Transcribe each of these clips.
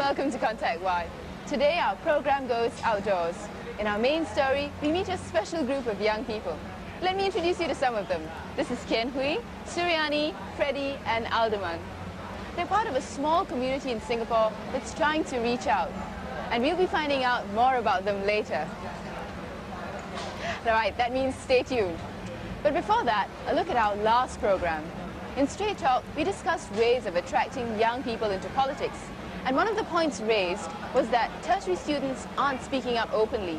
welcome to Contact Y. Today our program goes outdoors. In our main story, we meet a special group of young people. Let me introduce you to some of them. This is Kian Hui, Suryani, Freddie and Alderman. They're part of a small community in Singapore that's trying to reach out. And we'll be finding out more about them later. Alright, that means stay tuned. But before that, a look at our last program. In Straight Talk, we discussed ways of attracting young people into politics. And one of the points raised was that tertiary students aren't speaking up openly.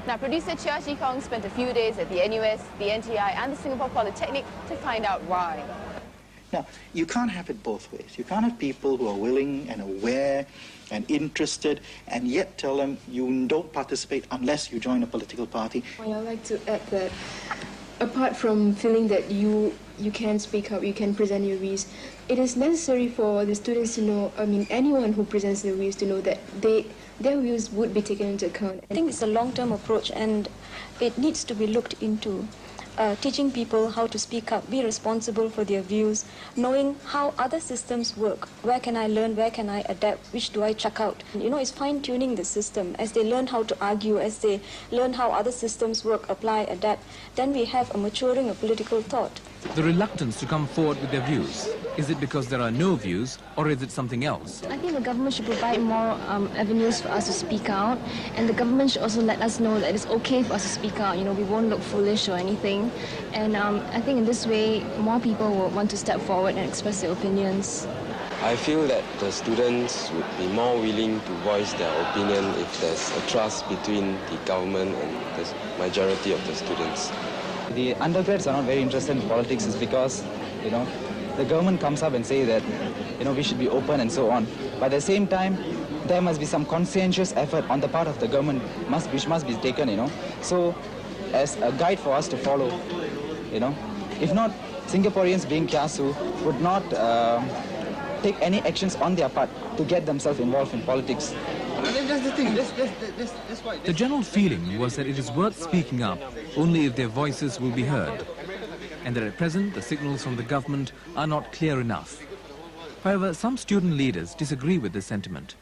Now, producer Chia Chi Kong spent a few days at the NUS, the NTI and the Singapore Polytechnic to find out why. Now, you can't have it both ways. You can't have people who are willing and aware and interested and yet tell them you don't participate unless you join a political party. Well, I'd like to add that apart from feeling that you can speak up, you can present your views, it is necessary for the students to know, anyone who presents their views to know that their views would be taken into account. I think it's a long-term approach and it needs to be looked into. Teaching people how to speak up, be responsible for their views, knowing how other systems work. Where can I learn, where can I adapt, which do I check out? It's fine-tuning the system. As they learn how to argue, as they learn how other systems work, apply, adapt, then we have a maturing of political thought. The reluctance to come forward with their views, is it because there are no views or is it something else? I think the government should provide more avenues for us to speak out, and the government should also let us know that it's okay for us to speak out. We won't look foolish or anything, and I think in this way more people will want to step forward and express their opinions. I feel that the students would be more willing to voice their opinion if there's a trust between the government and the majority of the students. The undergrads are not very interested in politics is because, the government comes up and say that, we should be open and so on. But at the same time, there must be some conscientious effort on the part of the government which must be taken, So, as a guide for us to follow, If not, Singaporeans being kiasu would not take any actions on their part to get themselves involved in politics. The general feeling was that it is worth speaking up only if their voices will be heard, and that at present the signals from the government are not clear enough. However, some student leaders disagree with this sentiment.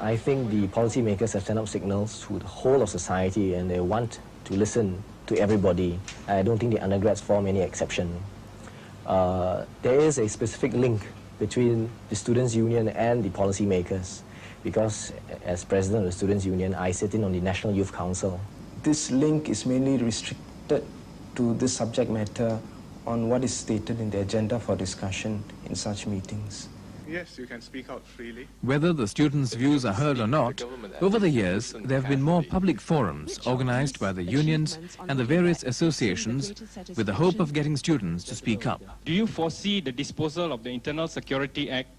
I think the policymakers have sent out signals to the whole of society and they want to listen to everybody. I don't think the undergrads form any exception. There is a specific link between the Students' Union and the policymakers, because as president of the Students' Union, I sit in on the National Youth Council. This link is mainly restricted to the subject matter on what is stated in the agenda for discussion in such meetings. Yes, you can speak out freely. Whether the students' views are heard or not, over the years there have been more public forums organized by the unions and the various associations with the hope of getting students to speak up. Do you foresee the disposal of the Internal Security Act?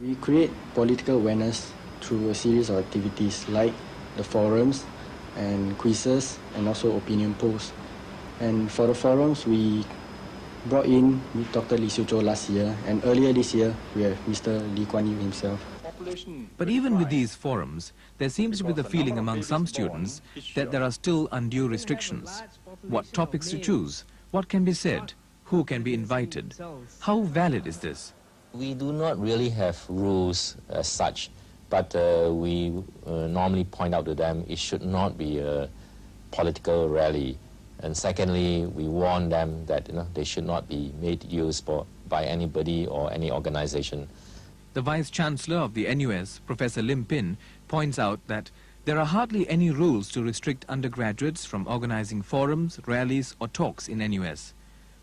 We create political awareness through a series of activities like the forums and quizzes and also opinion polls. And for the forums, we brought in Dr. Lee Siew Choh last year, and earlier this year we have Mr. Lee Kuan Yew himself. But even with these forums, there seems to be the feeling among some students that there are still undue restrictions. What topics to choose? What can be said? Who can be invited? How valid is this? We do not really have rules as such, but we normally point out to them it should not be a political rally. And secondly, we warn them that they should not be made use by anybody or any organization. The Vice-Chancellor of the NUS, Professor Lim Pin, points out that there are hardly any rules to restrict undergraduates from organizing forums, rallies or talks in NUS.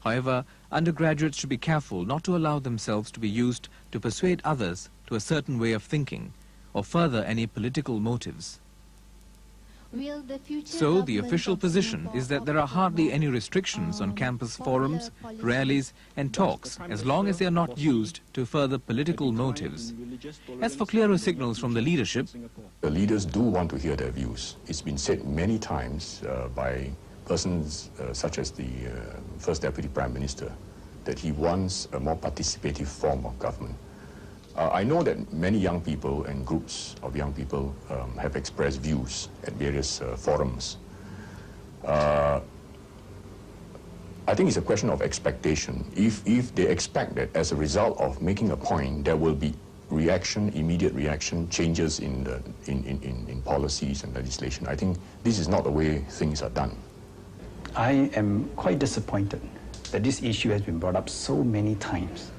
However, undergraduates should be careful not to allow themselves to be used to persuade others to a certain way of thinking or further any political motives. So the official position is that there are hardly any restrictions on campus forums, rallies and talks as long as they are not used to further political motives. As for clearer signals from the leadership, the leaders do want to hear their views. It's been said many times by persons such as the First Deputy Prime Minister that he wants a more participative form of government. I know that many young people and groups of young people have expressed views at various forums. I think it's a question of expectation. If they expect that as a result of making a point, there will be reaction, immediate reaction, changes in policies and legislation. I think this is not the way things are done. I am quite disappointed that this issue has been brought up so many times,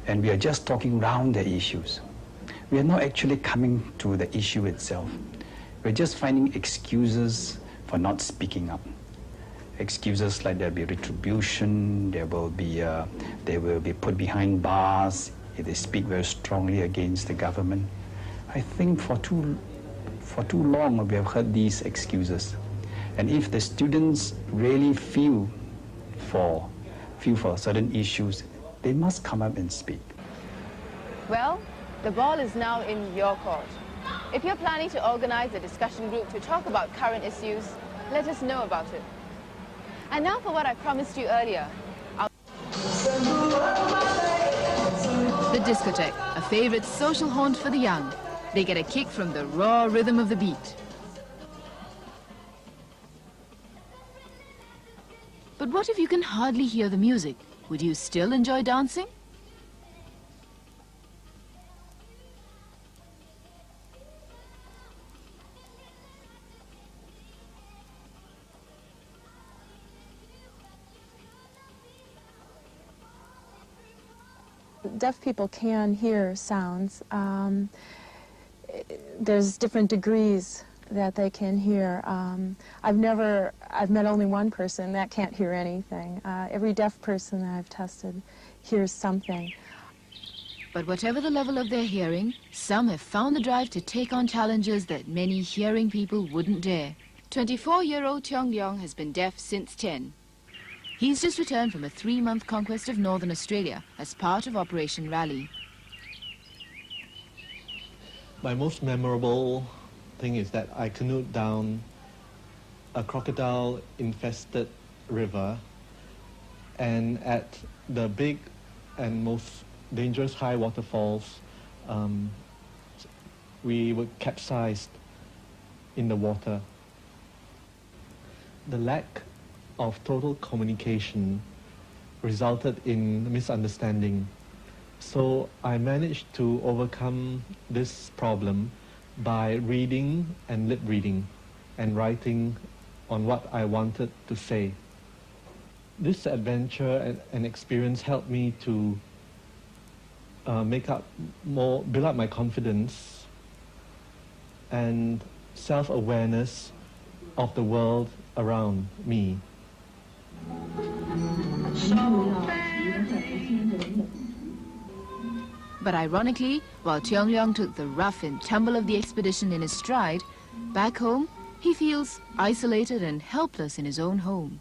and we are just talking around the issues. We are not actually coming to the issue itself. We're just finding excuses for not speaking up. Excuses like there'll be retribution, they will be put behind bars if they speak very strongly against the government. I think for too long we have heard these excuses. And if the students really feel for certain issues, they must come up and speak. Well, the ball is now in your court. If you're planning to organize a discussion group to talk about current issues, let us know about it. And now for what I promised you earlier. The discotheque, a favorite social haunt for the young. They get a kick from the raw rhythm of the beat. But what if you can hardly hear the music? Would you still enjoy dancing? Deaf people can hear sounds. There's different degrees that they can hear. I've met only one person that can't hear anything. Every deaf person that I've tested hears something. But whatever the level of their hearing, some have found the drive to take on challenges that many hearing people wouldn't dare. 24-year-old Tiong Leong has been deaf since 10. He's just returned from a 3-month conquest of Northern Australia as part of Operation Rally. My most memorable thing is that I canoed down a crocodile-infested river, and at the big and most dangerous high waterfalls, we were capsized in the water. The lack of total communication resulted in misunderstanding. So I managed to overcome this problem by reading and lip reading and writing on what I wanted to say. This adventure and experience helped me to build up my confidence and self-awareness of the world around me. But ironically, while Tiong Leong took the rough and tumble of the expedition in his stride, back home, he feels isolated and helpless in his own home.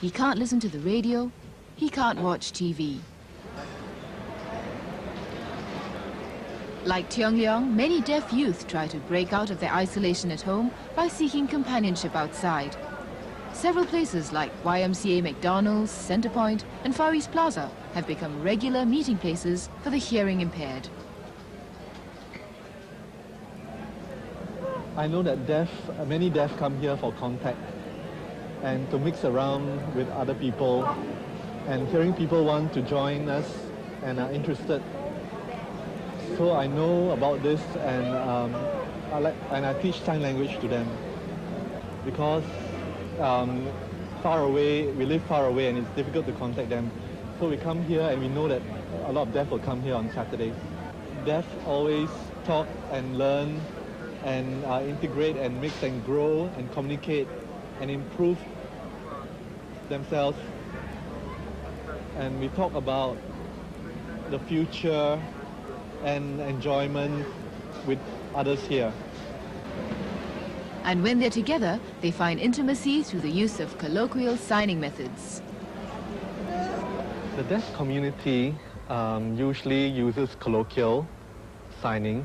He can't listen to the radio, he can't watch TV. Like Tiong Leong, many deaf youth try to break out of their isolation at home by seeking companionship outside. Several places like YMCA McDonald's, Centrepoint and Far East Plaza have become regular meeting places for the hearing impaired. I know that many deaf come here for contact and to mix around with other people, and hearing people want to join us and are interested. So I know about this, and I teach sign language to them because we live far away and it's difficult to contact them. So we come here and we know that a lot of deaf will come here on Saturdays. Deaf always talk and learn and integrate and mix and grow and communicate and improve themselves. And we talk about the future and enjoyment with others here. And when they're together, they find intimacy through the use of colloquial signing methods. The deaf community usually uses colloquial signing,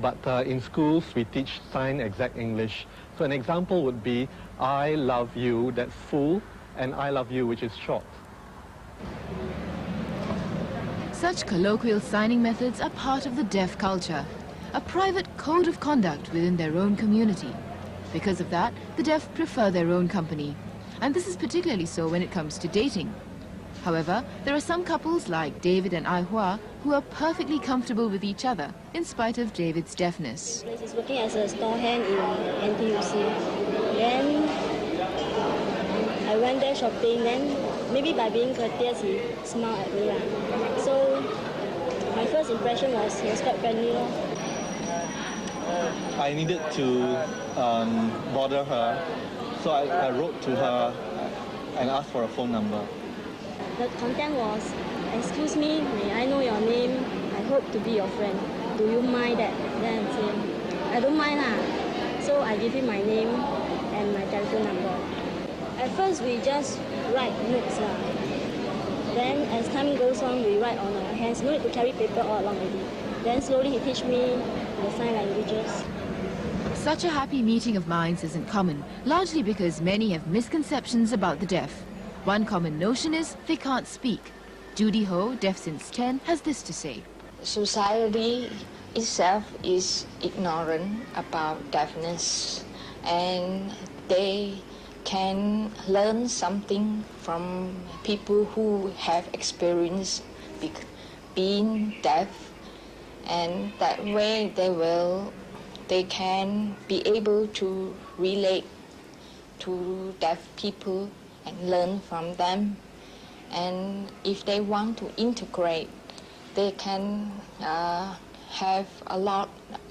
but in schools we teach sign exact English. So an example would be, I love you, that's full, and I love you, which is short. Such colloquial signing methods are part of the deaf culture, a private code of conduct within their own community. Because of that, the deaf prefer their own company. And this is particularly so when it comes to dating. However, there are some couples like David and Ai Hua who are perfectly comfortable with each other in spite of David's deafness. He's working as a store hand in NTUC. Then I went there shopping, then maybe by being courteous, he smiled at me. So my first impression was he was quite friendly. I needed to bother her, so I wrote to her and asked for a phone number. The content was, excuse me, may I know your name? I hope to be your friend. Do you mind that? Then I say, I don't mind. So I give him my name and my telephone number. At first, we just write notes. Then as time goes on, we write on our hands. No need to carry paper all along already. Then slowly he teach me the sign languages. Such a happy meeting of minds isn't common, largely because many have misconceptions about the deaf. One common notion is they can't speak. Judy Ho, deaf since 10, has this to say. Society itself is ignorant about deafness, and they can learn something from people who have experience being deaf, and that way they can be able to relate to deaf people and learn from them. And if they want to integrate, they can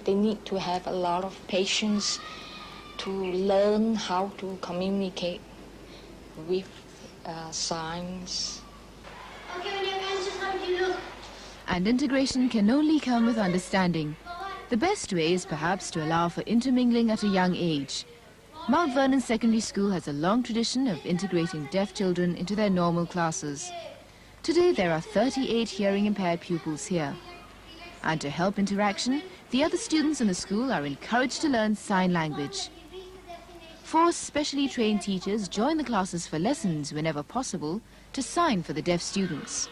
they need to have a lot of patience to learn how to communicate with signs. And integration can only come with understanding. The best way is perhaps to allow for intermingling at a young age. Mount Vernon Secondary School has a long tradition of integrating deaf children into their normal classes. Today there are 38 hearing-impaired pupils here. And to help interaction, the other students in the school are encouraged to learn sign language. 4 specially trained teachers join the classes for lessons whenever possible to sign for the deaf students.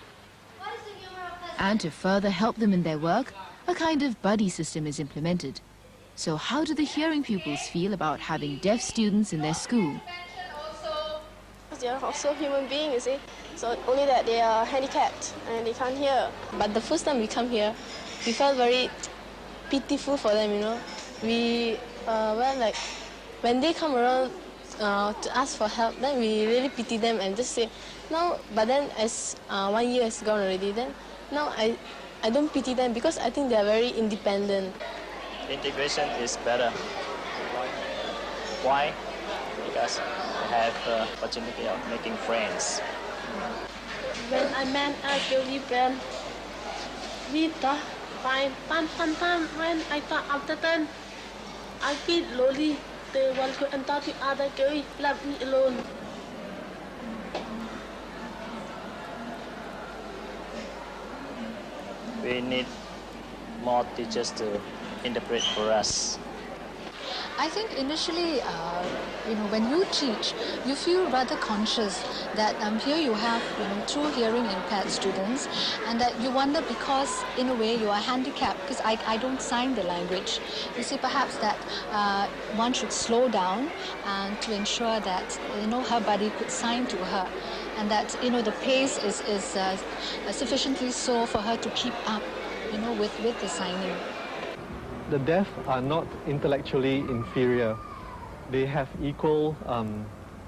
And to further help them in their work, a kind of buddy system is implemented. So how do the hearing pupils feel about having deaf students in their school? They are also human beings, you see. So only that they are handicapped and they can't hear. But the first time we come here, we felt very pitiful for them, you know. We when they come around to ask for help, then we really pity them and just say, no. But then as 1 year has gone already, then now I don't pity them because I think they are very independent. Integration is better. Why? Because I have the opportunity of making friends. When I met a girly friend, we talk fine. When I talk after 10, I feel lonely. They want to go and talk to other girls, left me alone. We need more teachers to interpret for us. I think initially, when you teach, you feel rather conscious that here you have, true hearing impaired students, and that you wonder because, in a way, you are handicapped because I don't sign the language. You see, perhaps that one should slow down and to ensure that, her buddy could sign to her, and that, the pace is sufficiently so for her to keep up, with the signing. The deaf are not intellectually inferior. They have equal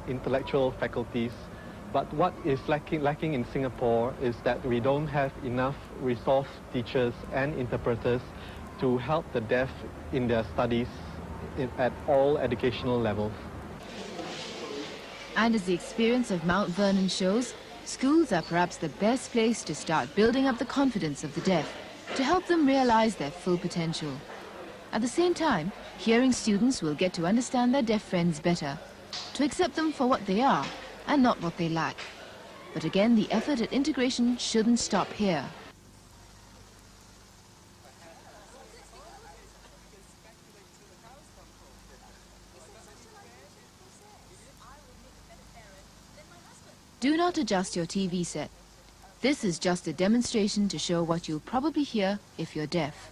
intellectual faculties. But what is lacking in Singapore is that we don't have enough resource teachers and interpreters to help the deaf in their studies at all educational levels. And as the experience of Mount Vernon shows, schools are perhaps the best place to start building up the confidence of the deaf, to help them realize their full potential. At the same time, hearing students will get to understand their deaf friends better, to accept them for what they are and not what they lack. But again, the effort at integration shouldn't stop here. Do not adjust your TV set. This is just a demonstration to show what you'll probably hear if you're deaf.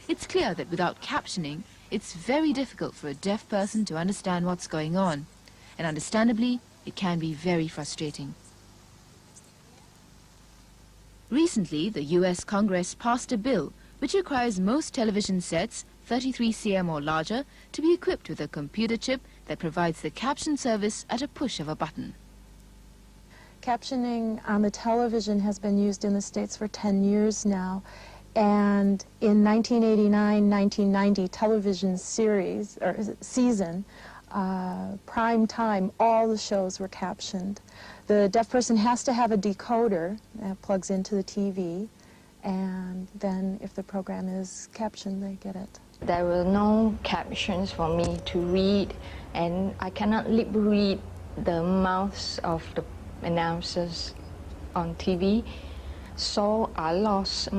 It's clear that without captioning, it's very difficult for a deaf person to understand what's going on, and understandably, it can be very frustrating. Recently, the US Congress passed a bill which requires most television sets 33 cm or larger to be equipped with a computer chip that provides the caption service at a push of a button. Captioning on the television has been used in the States for 10 years now, and in 1989-1990 television series, or season, prime time, all the shows were captioned. The deaf person has to have a decoder that plugs into the TV, and then if the program is captioned, they get it. There were no captions for me to read, and I cannot lip read the mouths of the announcers on TV, so I lost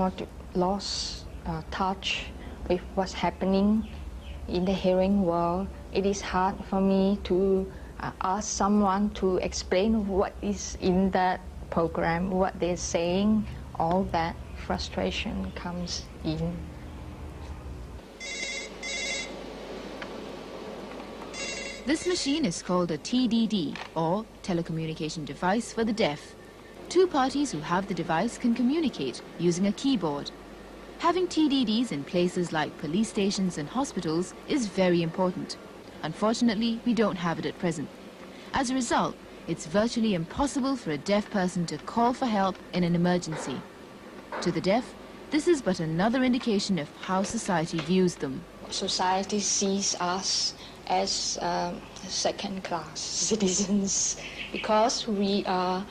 touch with what's happening in the hearing world. It is hard for me to ask someone to explain what is in that program, what they're saying. All that frustration comes in. This machine is called a TDD, or telecommunication device for the deaf. Two parties who have the device can communicate using a keyboard. Having TDDs in places like police stations and hospitals is very important. Unfortunately, we don't have it at present. As a result, it's virtually impossible for a deaf person to call for help in an emergency. To the deaf, this is but another indication of how society views them. Society sees us as second-class citizens because we are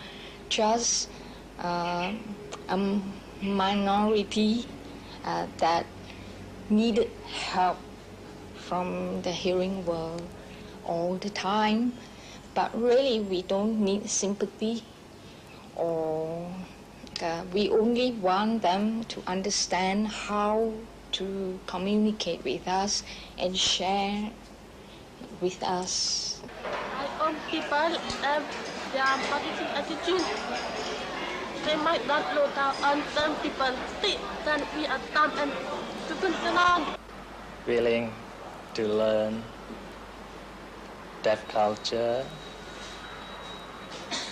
just a minority that needed help from the hearing world all the time. But really, we don't need sympathy, or we only want them to understand how to communicate with us and share with us. I own people and their positive attitude. They might not know how some people think that we are dumb and stupid. Willing to learn deaf culture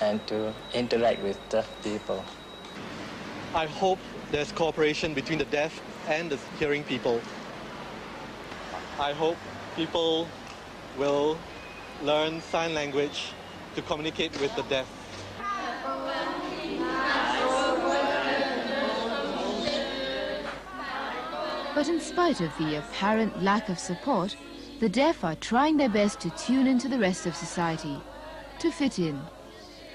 and to interact with deaf people. I hope there's cooperation between the deaf and the hearing people. I hope people will learn sign language to communicate with the deaf. But in spite of the apparent lack of support, the deaf are trying their best to tune into the rest of society, to fit in.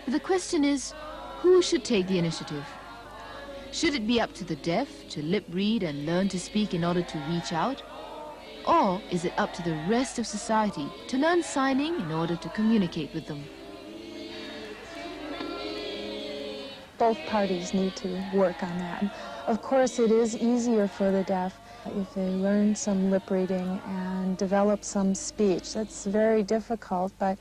But the question is, who should take the initiative? Should it be up to the deaf to lip read and learn to speak in order to reach out? Or is it up to the rest of society to learn signing in order to communicate with them? Both parties need to work on that. Of course, it is easier for the deaf if they learn some lip reading and develop some speech. That's very difficult, but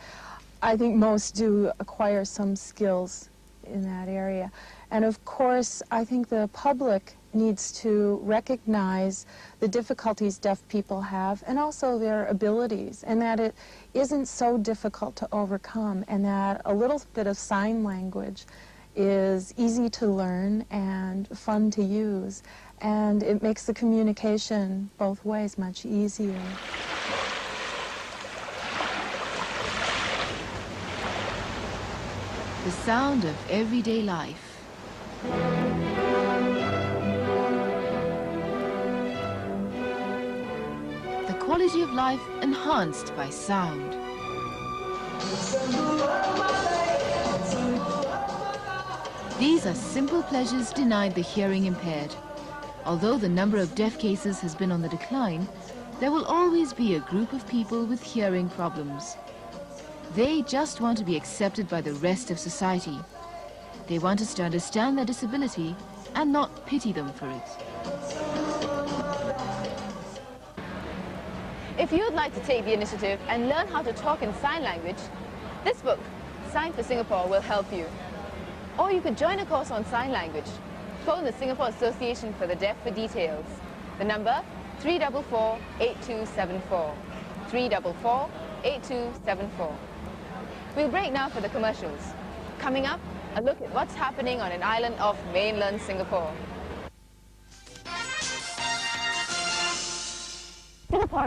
I think most do acquire some skills in that area. And of course, I think the public needs to recognize the difficulties deaf people have and also their abilities, and that it isn't so difficult to overcome, and that a little bit of sign language is easy to learn and fun to use, and it makes the communication both ways much easier. The sound of everyday life. The quality of life enhanced by sound. These are simple pleasures denied the hearing impaired. Although the number of deaf cases has been on the decline, there will always be a group of people with hearing problems. They just want to be accepted by the rest of society. They want us to understand their disability and not pity them for it. If you would like to take the initiative and learn how to talk in sign language, this book, Sign for Singapore, will help you. Or you could join a course on sign language. Phone the Singapore Association for the Deaf for details. The number 344-8274. 344-8274. We'll break now for the commercials. Coming up, a look at what's happening on an island off mainland Singapore. Singapore